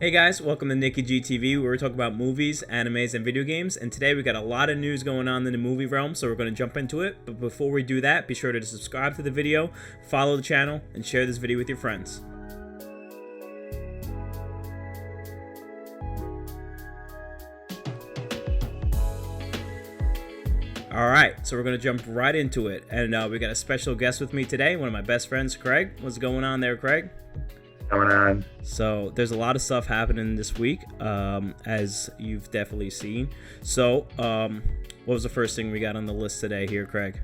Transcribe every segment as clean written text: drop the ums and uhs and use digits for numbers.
Hey guys, welcome to Nikki GTV, where we talk about movies, animes, and video games. And today we got a lot of news going on in the movie realm, so we're going to jump into it. But before we do that, be sure to subscribe to the video, follow the channel, and share this video with your friends. Alright, so we're going to jump right into it. And we got a special guest with me today, one of my best friends, Craig. What's going on there, Craig? Going on. So there's a lot of stuff happening this week, as you've definitely seen. So what was the first thing we got on the list today here, Craig?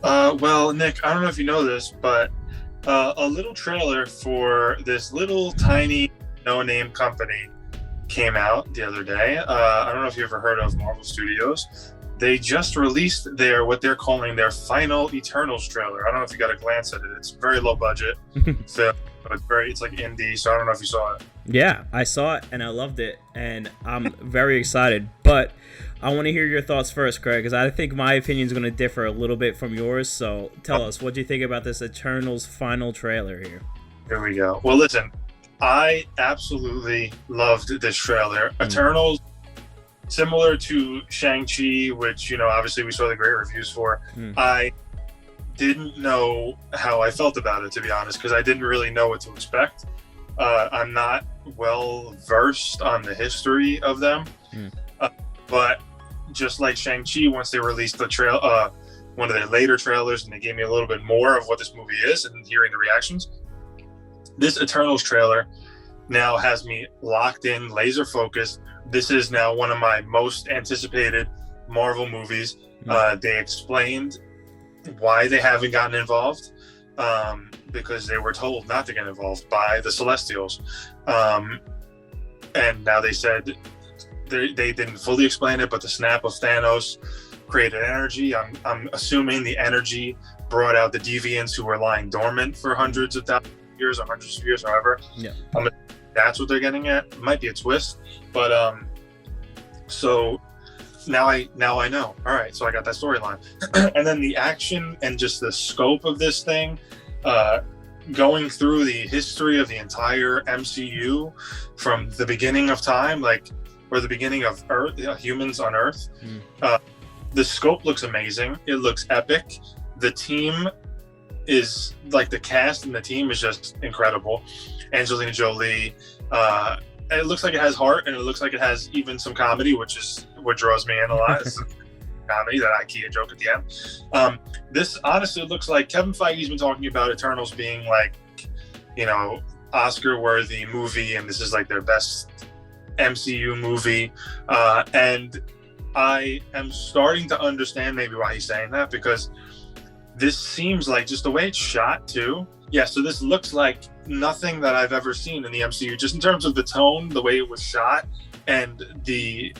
Well, Nick, I don't know if you know this, but a little trailer for this little tiny no-name company came out the other day. I don't know if you ever heard of Marvel Studios. They just released what they're calling their final Eternals trailer. I don't know if you got a glance at it. It's very low budget film, but it's like indie, so I don't know if you saw it. Yeah, I saw it and I loved it, and I'm very excited. But I want to hear your thoughts first, Craig, because I think my opinion is going to differ a little bit from yours. So tell us, what do you think about this Eternals final trailer here? Here we go. Well, listen, I absolutely loved this trailer. Eternals, similar to Shang-Chi, which, obviously we saw the great reviews for. I didn't know how I felt about it, to be honest, because I didn't really know what to expect. I'm not well versed on the history of them, but just like Shang-Chi, once they released the one of their later trailers, and they gave me a little bit more of what this movie is, and hearing the reactions, this Eternals trailer now has me locked in, laser focused. This is now one of my most anticipated Marvel movies. They explained why they haven't gotten involved, because they were told not to get involved by the Celestials. And now they said they didn't fully explain it, but the snap of Thanos created energy. I'm assuming the energy brought out the deviants who were lying dormant for hundreds of thousands of years or hundreds of years, however. Yeah. That's what they're getting at. It might be a twist, but so now I know. All right, so I got that storyline, and then the action and just the scope of this thing, going through the history of the entire MCU from the beginning of time, or the beginning of Earth, humans on Earth. The scope looks amazing. It looks epic. The team is the cast and the team is just incredible. Angelina Jolie. It looks like it has heart, and it looks like it has even some comedy, which is what draws me in a lot. It's comedy, that IKEA joke at the end. This honestly looks like Kevin Feige's been talking about Eternals being Oscar-worthy movie, and this is their best MCU movie. And I am starting to understand maybe why he's saying that, because this seems like, just the way it's shot too. Yeah, so this looks like nothing that I've ever seen in the MCU, just in terms of the tone, the way it was shot, and the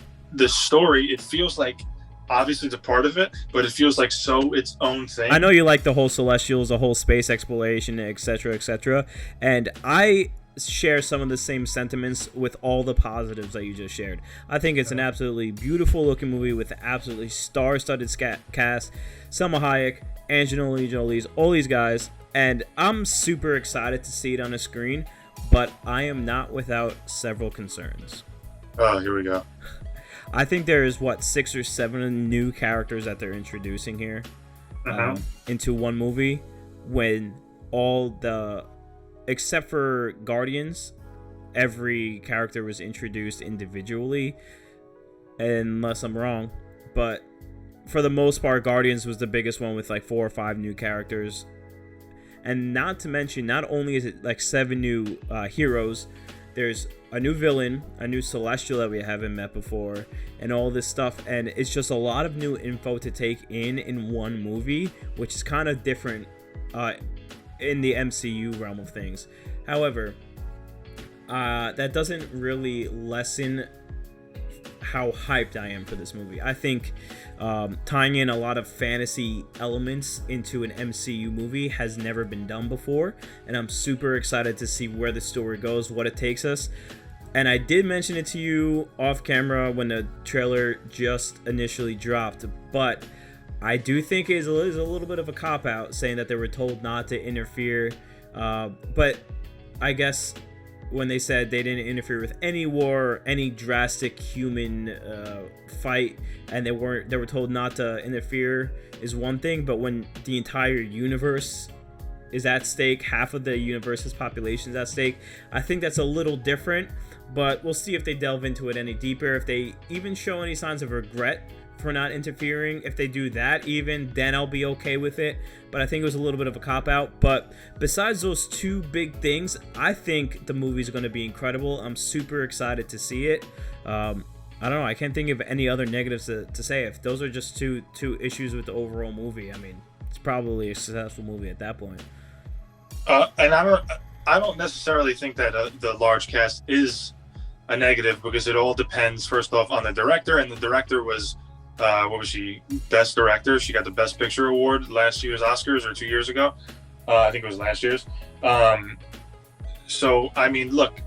story. It feels like, obviously it's a part of it, but it feels like its own thing. I know you like the whole Celestials, the whole space exploration, etc., etc., and I share some of the same sentiments with all the positives that you just shared. I think it's an absolutely beautiful looking movie with an absolutely star-studded cast. Selma Hayek, Angelina Jolie, all these guys, and I'm super excited to see it on the screen, but I am not without several concerns. Oh, here we go. I think there is 6 or 7 new characters that they're introducing here into one movie, when except for Guardians, every character was introduced individually, unless I'm wrong, but for the most part, Guardians was the biggest one with 4 or 5 new characters. And not to mention, not only is it 7 new heroes, there's a new villain, a new Celestial that we haven't met before, and all this stuff. And it's just a lot of new info to take in one movie, which is kind of different in the MCU realm of things. However, that doesn't really lessen how hyped I am for this movie. I think tying in a lot of fantasy elements into an MCU movie has never been done before, and I'm super excited to see where the story goes, what it takes us. And I did mention it to you off camera when the trailer just initially dropped, but I do think it is a little bit of a cop-out saying that they were told not to interfere, but I guess when they said they didn't interfere with any war or any drastic human fight, and they were told not to interfere is one thing, but when the entire universe is at stake, half of the universe's population is at stake, I think that's a little different. But we'll see if they delve into it any deeper, if they even show any signs of regret for not interfering. If they do that, even then I'll be okay with it. But I think it was a little bit of a cop-out. But besides those two big things, I think the movie's going to be incredible. I'm super excited to see it. I don't know, I can't think of any other negatives to say. If those are just two issues with the overall movie, I mean, it's probably a successful movie at that point. And I don't necessarily think that the large cast is a negative, because it all depends, first off, on the director. And the director was, what was she? Best director. She got the Best Picture award last year's Oscars, or 2 years ago. I think it was last year's. So, I mean, look,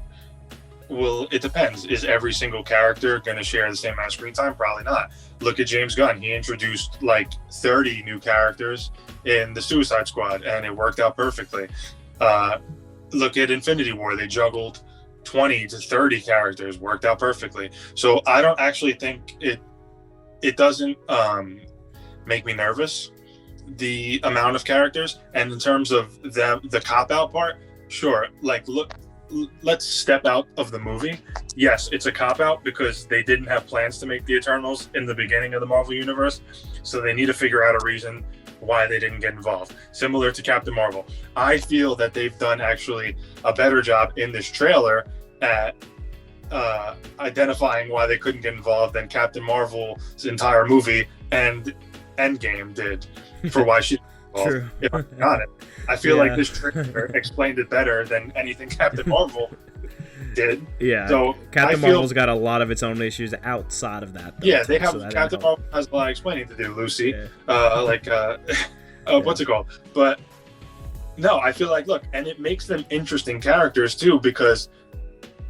well, it depends. Is every single character going to share the same amount of screen time? Probably not. Look at James Gunn. He introduced like 30 new characters in the Suicide Squad, and it worked out perfectly. Look at Infinity War. They juggled 20 to 30 characters, worked out perfectly. So I don't actually think it doesn't make me nervous, the amount of characters. And in terms of the cop-out part, sure, like, look, let's step out of the movie. Yes, it's a cop-out because they didn't have plans to make the Eternals in the beginning of the Marvel Universe, so they need to figure out a reason why they didn't get involved. Similar to Captain Marvel. I feel that they've done actually a better job in this trailer at identifying why they couldn't get involved than Captain Marvel's entire movie and Endgame did for why she didn't get involved. If I'm honest, I feel like this trailer explained it better than anything Captain Marvel did. Yeah. So Captain Marvel's got a lot of its own issues outside of that, though. Yeah, they have. So Captain Marvel has a lot of explaining to do, Lucy. Yeah. What's it called? But no, I feel like, look, and it makes them interesting characters too, because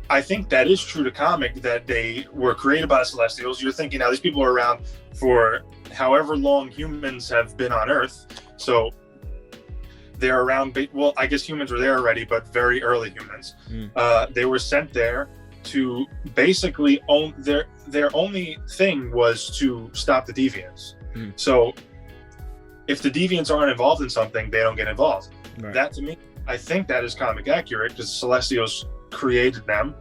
I think that is true to comic, that they were created by the Celestials. You're thinking now these people are around for however long humans have been on Earth. So they're around, well, I guess humans were there already, but very early humans. They were sent there to basically their only thing was to stop the deviants. So if the deviants aren't involved in something, they don't get involved. Right. That, to me, I think that is comic accurate, because the Celestials created them,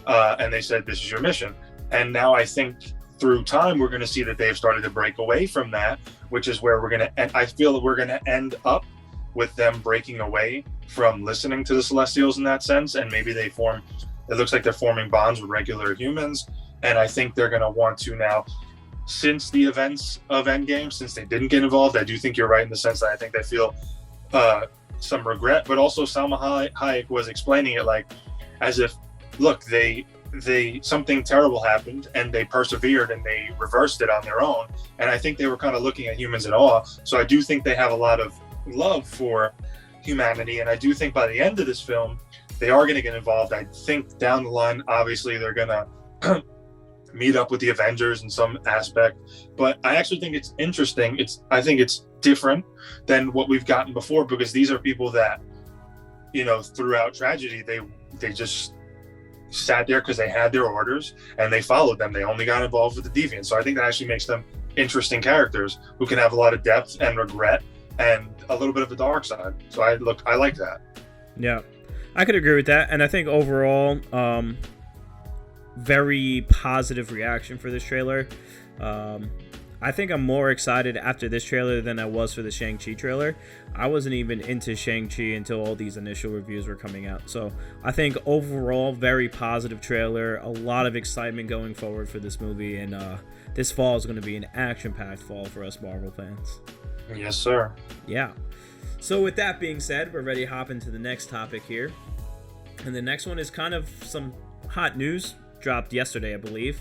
and they said, this is your mission. And now I think through time, we're going to see that they've started to break away from that, which is where we're going to, and I feel that we're going to end up with them breaking away from listening to the Celestials in that sense. And maybe it looks like they're forming bonds with regular humans. And I think they're going to want to now, since the events of Endgame, since they didn't get involved, I do think you're right in the sense that I think they feel some regret, but also Salma Hayek was explaining it like as if, look, they something terrible happened and they persevered and they reversed it on their own. And I think they were kind of looking at humans in awe. So I do think they have a lot of love for humanity. And I do think by the end of this film, they are going to get involved. I think down the line, obviously, they're going to meet up with the Avengers in some aspect. But I actually think it's interesting. I think it's different than what we've gotten before, because these are people that, throughout tragedy, they just sat there because they had their orders and they followed them. They only got involved with the deviants. So I think that actually makes them interesting characters who can have a lot of depth and regret and a little bit of a dark side. So I like that. Yeah, I could agree with that. And I think overall, very positive reaction for this trailer. I think I'm more excited after this trailer than I was for the Shang-Chi trailer. I wasn't even into Shang-Chi until all these initial reviews were coming out. So I think overall, very positive trailer. A lot of excitement going forward for this movie. And this fall is going to be an action-packed fall for us Marvel fans. Yes, sir. Yeah. So with that being said, we're ready to hop into the next topic here. And the next one is kind of some hot news. Dropped yesterday, I believe.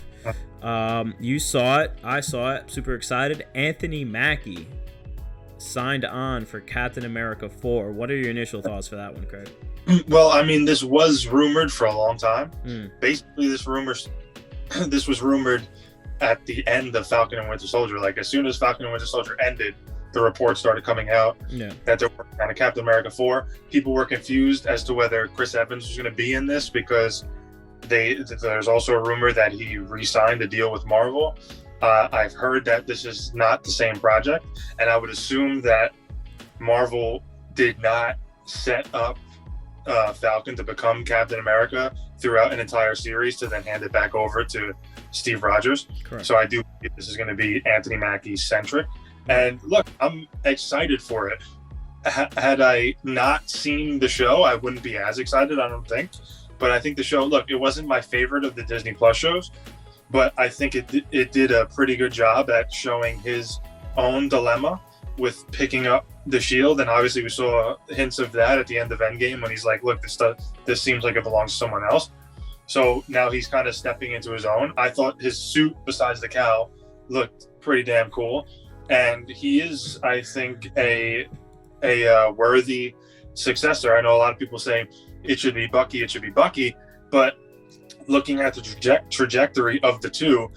You saw it. I saw it. Super excited. Anthony Mackie signed on for Captain America 4. What are your initial thoughts for that one, Craig? Well, I mean, this was rumored for a long time. Basically, this was rumored at the end of Falcon and Winter Soldier. Like, as soon as Falcon and Winter Soldier ended, the reports started coming out that they're working on a Captain America 4, people were confused as to whether Chris Evans was going to be in this because there's also a rumor that he re-signed the deal with Marvel. I've heard that this is not the same project, and I would assume that Marvel did not set up Falcon to become Captain America throughout an entire series to then hand it back over to Steve Rogers. Correct. So I do believe this is going to be Anthony Mackie centric. And look, I'm excited for it. Had I not seen the show, I wouldn't be as excited, I don't think. But I think the show, look, it wasn't my favorite of the Disney Plus shows, but I think it did a pretty good job at showing his own dilemma with picking up the shield. And obviously we saw hints of that at the end of Endgame when he's like, look, this seems like it belongs to someone else. So now he's kind of stepping into his own. I thought his suit, besides the cowl, looked pretty damn cool. And he is, I think, a worthy successor. I know a lot of people say it should be Bucky, but looking at the trajectory of the two,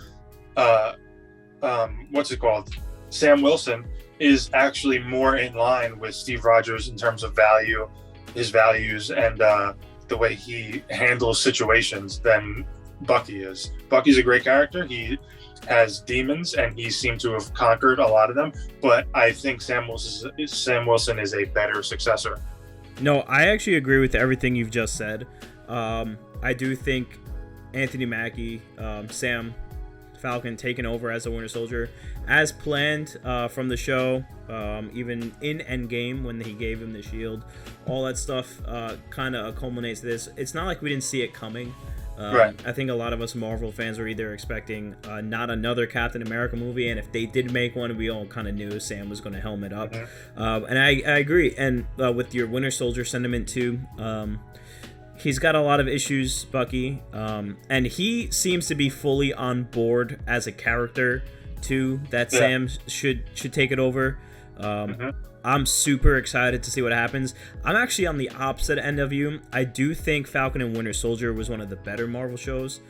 Sam Wilson is actually more in line with Steve Rogers in terms of his values, and the way he handles situations than Bucky is. Bucky's a great character. He has demons, and he seemed to have conquered a lot of them. But I think Sam Wilson is a better successor. No, I actually agree with everything you've just said. I do think Anthony Mackie, Sam Falcon taking over as a Winter Soldier, as planned from the show, even in Endgame when he gave him the shield, all that stuff kind of culminates this. It's not like we didn't see it coming. Right. I think a lot of us Marvel fans were either expecting not another Captain America movie, and if they did make one, we all kind of knew Sam was going to helmet up. Mm-hmm. And I agree. And with your Winter Soldier sentiment too, he's got a lot of issues, Bucky, and he seems to be fully on board as a character too, that Sam should take it over. I'm super excited to see what happens. I'm actually on the opposite end of you. I do think Falcon and Winter Soldier was one of the better Marvel shows.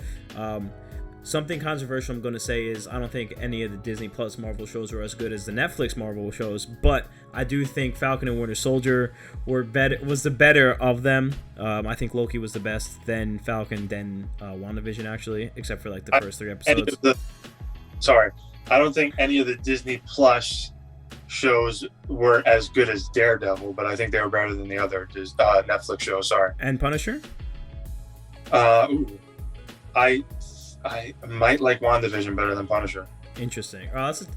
Something controversial I'm going to say is I don't think any of the Disney Plus Marvel shows were as good as the Netflix Marvel shows, but I do think Falcon and Winter Soldier was the better of them. I think Loki was the best, then Falcon, then WandaVision, actually, except for like the first 3 episodes. I don't think any of the Disney Plus shows were as good as Daredevil, but I think they were better than the other Netflix shows. Sorry. And Punisher? I might like WandaVision better than Punisher. Interesting. Well, that's an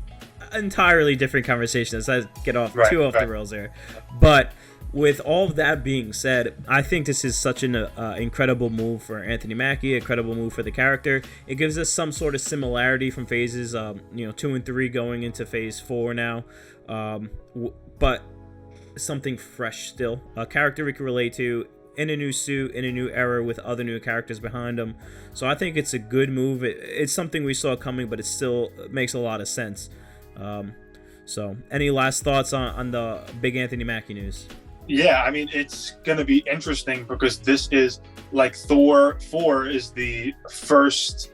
entirely different conversation. Let's get off the rails there. But with all of that being said, I think this is such an incredible move for Anthony Mackie, incredible move for the character. It gives us some sort of similarity from phases 2 and 3 going into phase 4 now. But something fresh still. A character we can relate to in a new suit, in a new era with other new characters behind him. So I think it's a good move. It's something we saw coming, but it still makes a lot of sense. So any last thoughts on the big Anthony Mackie news? Yeah, I mean, it's going to be interesting because this is like Thor 4 is the fourth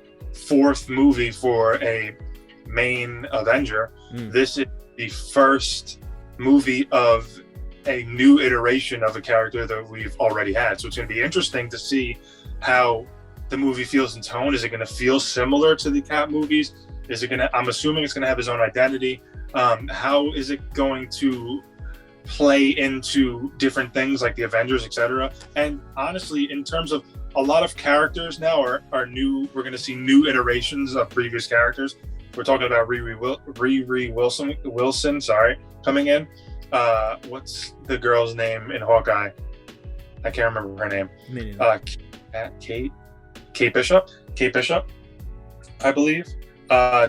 movie for a main Avenger. This is the first movie of a new iteration of a character that we've already had. So it's going to be interesting to see how the movie feels in tone. Is it going to feel similar to the Cap movies? I'm assuming it's going to have his own identity. How is it going to play into different things like the Avengers, etc.? And honestly, in terms of a lot of characters now are new, we're going to see new iterations of previous characters. We're talking about Riri Wilson, coming in. What's the girl's name in Hawkeye? I can't remember her name. Kate Bishop, I believe,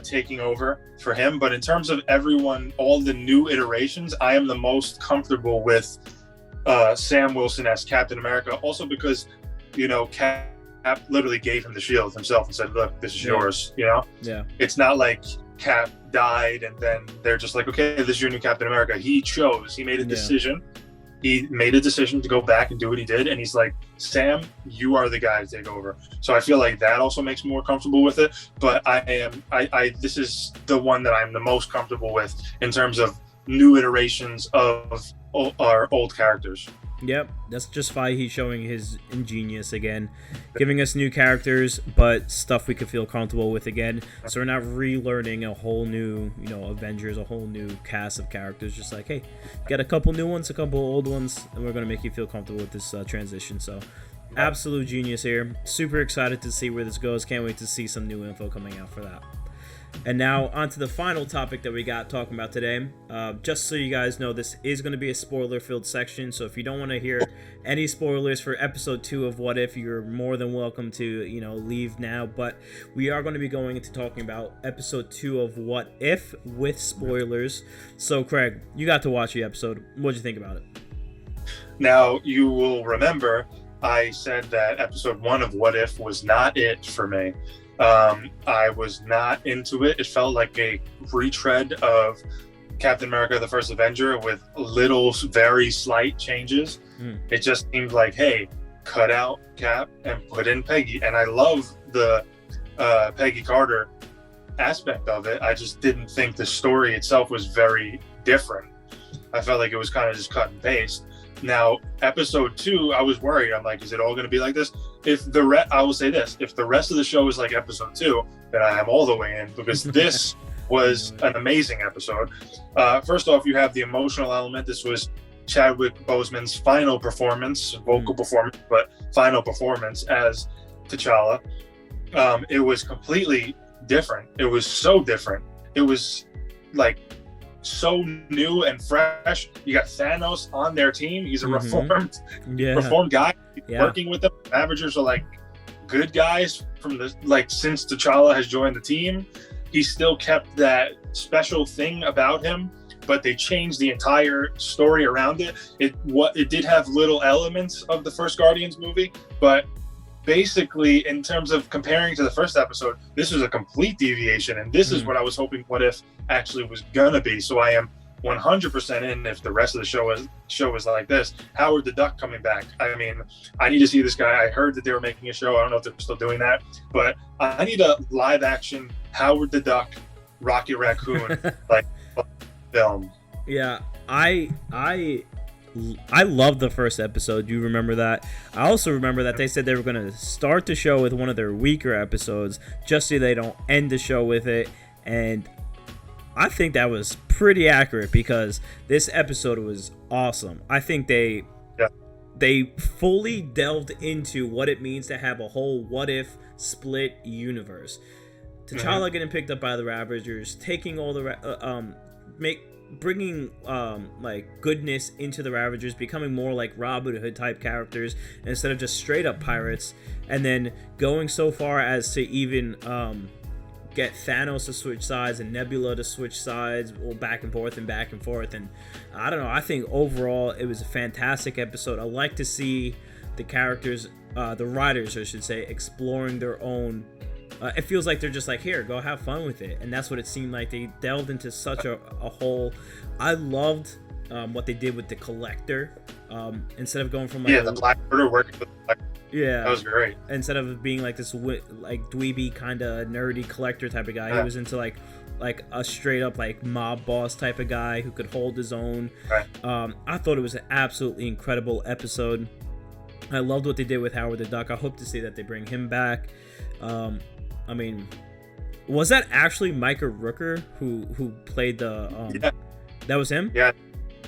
taking over for him. But in terms of everyone, all the new iterations, I am the most comfortable with Sam Wilson as Captain America. Also because, Cap literally gave him the shield himself and said, look, this is yours, Yeah. It's not like Cap died and then they're just like, okay, this is your new Captain America. He made a decision. He made a decision to go back and do what he did, and he's like, Sam, you are the guy to take over. So I feel like that also makes me more comfortable with it. But this is the one that I'm the most comfortable with in terms of new iterations of our old characters. Yep, that's just Faihi showing his ingenious again, giving us new characters, but stuff we could feel comfortable with again. So we're not relearning a whole new, Avengers, a whole new cast of characters. Just like, hey, get a couple new ones, a couple old ones, and we're gonna make you feel comfortable with this transition. So, absolute genius here. Super excited to see where this goes. Can't wait to see some new info coming out for that. And now on to the final topic that we got talking about today. Just so you guys know, this is going to be a spoiler-filled section, so if you don't want to hear any spoilers for episode 2 of What If, you're more than welcome to, leave now. But we are going to be going into talking about episode 2 of What If with spoilers. So, Craig, you got to watch the episode. What'd you think about it? Now, you will remember I said that episode 1 of What If was not it for me. I was not into it. It felt like a retread of Captain America: The First Avenger with little, very slight changes. It just seemed like, hey, cut out Cap and put in Peggy. And I love the Peggy Carter aspect of it. I just didn't think the story itself was very different. I felt like it was kind of just cut and paste. Now, episode 2, I was worried. I'm like, is it all going to be like this? I will say this: if the rest of the show is like episode 2, then I am all the way in, because this was an amazing episode. First off, you have the emotional element. This was Chadwick Boseman's final performance, vocal performance, but final performance as T'Challa. It was completely different. It was so different. It was like so new and fresh. You got Thanos on their team. He's a reformed guy working with them. Avengers are like good guys from since T'Challa has joined the team. He still kept that special thing about him, but they changed the entire story around it. It did have little elements of the first Guardians movie, but basically, in terms of comparing to the first episode, this was a complete deviation, and this is what I was hoping What If actually was gonna be. So I am 100% in if the rest of the show is like this. Howard the Duck coming back. I mean, I need to see this guy. I heard that they were making a show. I don't know if they're still doing that, but I need a live action Howard the Duck, Rocket Raccoon film. Yeah, I loved the first episode. You remember that? I also remember that they said they were going to start the show with one of their weaker episodes just so they don't end the show with it. And I think that was pretty accurate, because this episode was awesome. I think they fully delved into what it means to have a whole what if split universe. T'Challa getting picked up by the Ravagers, taking all the bringing goodness into the Ravagers, becoming more like Robin Hood type characters instead of just straight up pirates, and then going so far as to even get Thanos to switch sides and Nebula to switch sides, back and forth. And I don't know, I think overall it was a fantastic episode. I like to see the characters, the writers I should say, exploring their own. It feels like they're just like, here, go have fun with it. And that's what it seemed like. They delved into such a whole. I loved what they did with the Collector. Instead of going from the Black Order working with the Collector. Yeah, that was great. Instead of being like this dweeby kind of nerdy collector type of guy, he was into like a straight up mob boss type of guy who could hold his own. Right. I thought it was an absolutely incredible episode. I loved what they did with Howard the Duck. I hope to see that they bring him back. I mean, was that actually Micah Rooker who played the? That was him. Yeah,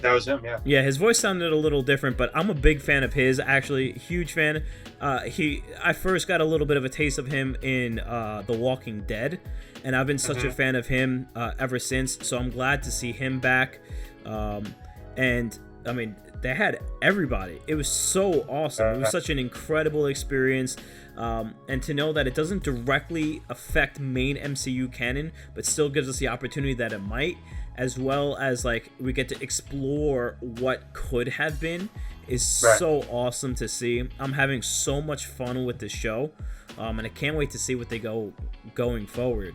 that was him. Yeah. Yeah, his voice sounded a little different, but I'm a big fan of his. Actually, huge fan. I first got a little bit of a taste of him in The Walking Dead, and I've been such a fan of him ever since. So I'm glad to see him back. And I mean, they had everybody. It was so awesome. It was such an incredible experience. And to know that it doesn't directly affect main MCU canon, but still gives us the opportunity that it might, as well as we get to explore what could have been, is so awesome to see. I'm having so much fun with the show, and I can't wait to see what they going forward.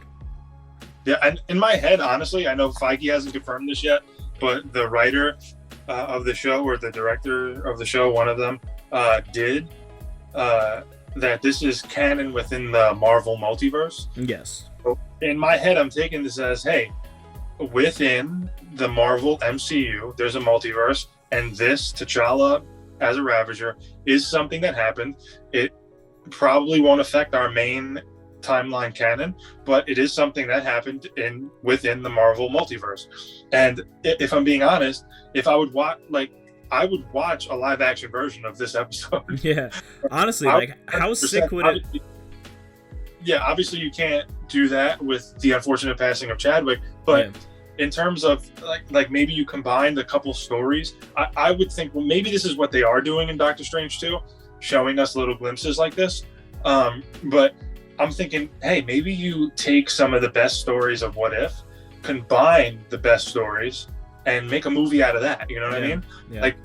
Yeah, and in my head, honestly, I know Feige hasn't confirmed this yet, but the writer of the show, or the director of the show, one of them, did that this is canon within the Marvel multiverse. Yes. So in my head, I'm taking this as, hey, within the Marvel MCU, there's a multiverse, and this T'Challa as a Ravager is something that happened. It probably won't affect our main timeline canon, but it is something that happened within the Marvel multiverse. And if I'm being honest, if I would watch, like, I would watch a live action version of this episode. Yeah, honestly, like, how sick would it? Yeah, obviously you can't do that with the unfortunate passing of Chadwick, but in terms of like maybe you combined a couple stories, I would think, well, maybe this is what they are doing in Doctor Strange 2, showing us little glimpses like this. But I'm thinking, hey, maybe you take some of the best stories of What If, combine the best stories, and make a movie out of that. You know what I mean? Yeah. Like,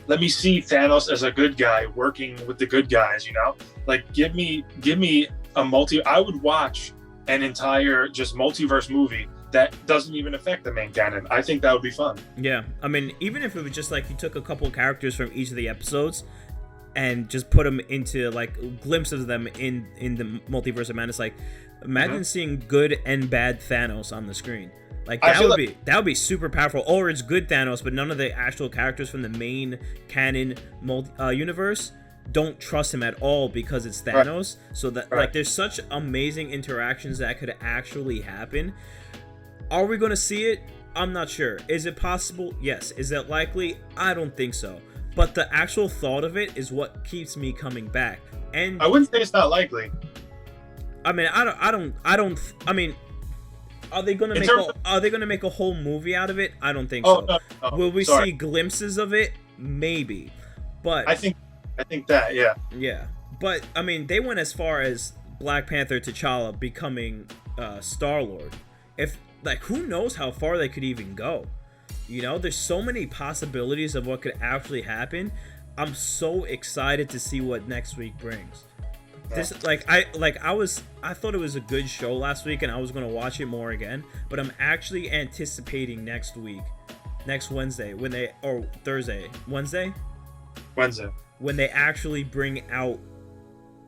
let me see Thanos as a good guy working with the good guys. You know, like give me a I would watch an entire just multiverse movie that doesn't even affect the main canon. I think that would be fun. Yeah, I mean, even if it was just like you took a couple characters from each of the episodes and just put them into like glimpses of them in the multiverse of madness. Like, imagine seeing good and bad Thanos on the screen. Like that would be super powerful. Or it's good Thanos, but none of the actual characters from the main canon universe don't trust him at all because it's Thanos. Right. So that like there's such amazing interactions that could actually happen. Are we going to see it? I'm not sure. Is it possible? Yes. Is it likely? I don't think so. But the actual thought of it is what keeps me coming back. And I wouldn't say it's not likely. I mean, I mean, are they going to make a whole movie out of it? I don't think so. No. Will we see glimpses of it? Maybe. But I think that, yeah. Yeah. But I mean, they went as far as Black Panther T'Challa becoming Star-Lord. If like, who knows how far they could even go? You know, there's so many possibilities of what could actually happen. I'm so excited to see what next week brings. This I thought it was a good show last week and I was going to watch it more again, but I'm actually anticipating next Wednesday Wednesday when they actually bring out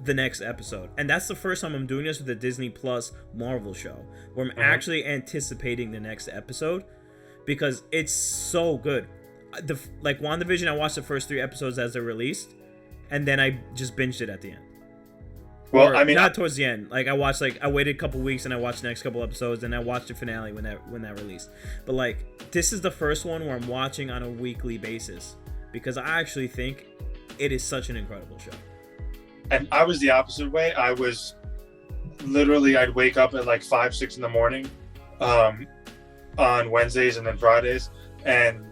the next episode. And that's the first time I'm doing this with the Disney Plus Marvel show, where I'm actually anticipating the next episode because it's so good. Like WandaVision, I watched the first 3 episodes as they're released, and then I just binged it at the end. Well, I mean, not towards the end. Like I waited a couple weeks and I watched the next couple episodes, and I watched the finale when that released. But like, this is the first one where I'm watching on a weekly basis because I actually think it is such an incredible show. And I was the opposite way. I was literally, I'd wake up at like 5-6 in the morning on Wednesdays and then Fridays, and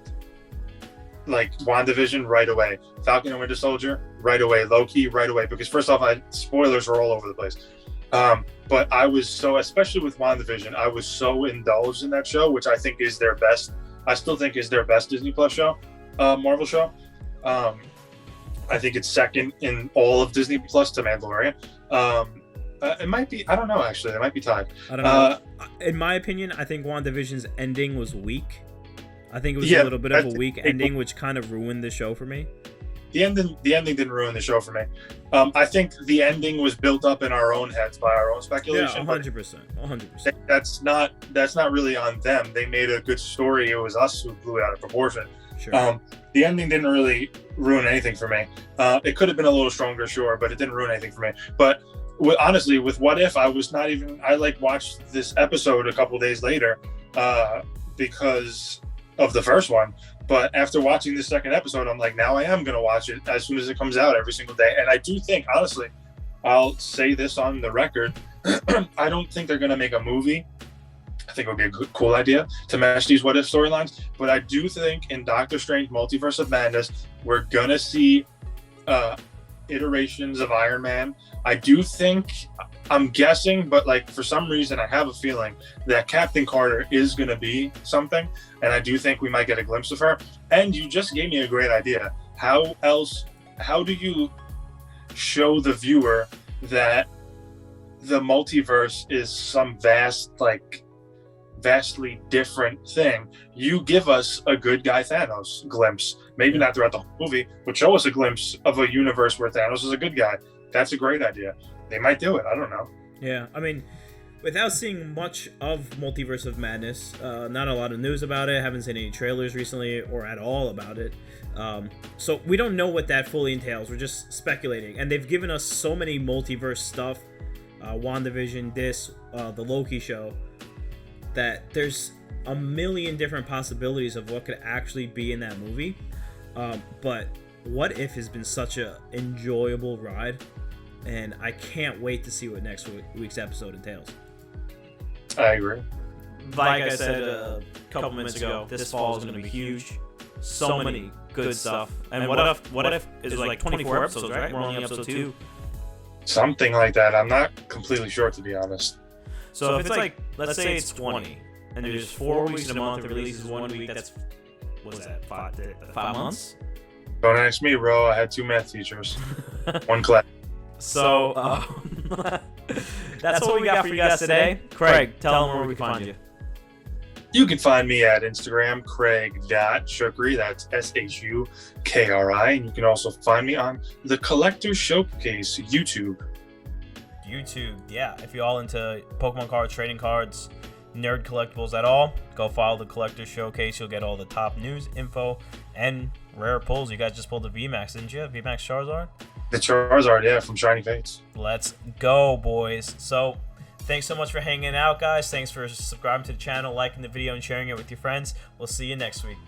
like WandaVision right away, Falcon and Winter Soldier right away, Loki right away, because first off, spoilers were all over the place. But I was so, especially with WandaVision, I was so indulged in that show, which I think is their best. I still think is their best Disney Plus show, Marvel show. I think it's second in all of Disney Plus to Mandalorian. It might be, I don't know, actually. They might be tied. I don't know. In my opinion, I think WandaVision's ending was weak. I think it was a little bit of a weak ending, which kind of ruined the show for me. The ending didn't ruin the show for me. I think the ending was built up in our own heads by our own speculation. Yeah, 100%. That's not really on them. They made a good story. It was us who blew it out of proportion. Sure. The ending didn't really ruin anything for me. It could have been a little stronger, sure, but it didn't ruin anything for me. But honestly, with What If, I watched this episode a couple days later because of the first one. But after watching the second episode, I'm like, now I am going to watch it as soon as it comes out every single day. And I do think, honestly, I'll say this on the record, I don't think they're going to make a movie. I think it would be a cool idea to match these What If storylines. But I do think in Doctor Strange Multiverse of Madness, we're going to see iterations of Iron Man. I do think, I'm guessing, but like for some reason I have a feeling that Captain Carter is going to be something, and I do think we might get a glimpse of her. And you just gave me a great idea. How do you show the viewer that the multiverse is some vastly different thing? You give us a good guy Thanos glimpse, maybe not throughout the whole movie, but show us a glimpse of a universe where Thanos is a good guy. That's a great idea. They might do it. I don't know. Yeah, I mean, without seeing much of Multiverse of Madness, not a lot of news about it, haven't seen any trailers recently or at all about it. So we don't know what that fully entails. We're just speculating. And they've given us so many multiverse stuff, WandaVision, the Loki show, that there's a million different possibilities of what could actually be in that movie. But What If has been such a enjoyable ride, and I can't wait to see what next week's episode entails. I agree. Like I said a couple minutes ago, this fall is going to be huge. So many good stuff. And what if is like 24 episodes, right? We're only episode 2. Something like that. I'm not completely sure, to be honest. So if it's like, let's say it's 20, and there's 4 weeks in a month, it releases 1 week, that's, what's that, 5 months? Don't ask me, bro. I had 2 math teachers. 1 class. So, that's what we got for you guys today. Craig, tell them where we can find you. You can find me at Instagram, craig.shukri. That's SHUKRI. And you can also find me on the Collector Showcase YouTube. Yeah. If you're all into Pokemon cards, trading cards, nerd collectibles at all, go follow the Collector Showcase. You'll get all the top news, info, and rare pulls. You guys just pulled the VMAX, didn't you? VMAX Charizard? The Charizard, yeah, from Shiny Fates. Let's go, boys. So, thanks so much for hanging out, guys. Thanks for subscribing to the channel, liking the video, and sharing it with your friends. We'll see you next week.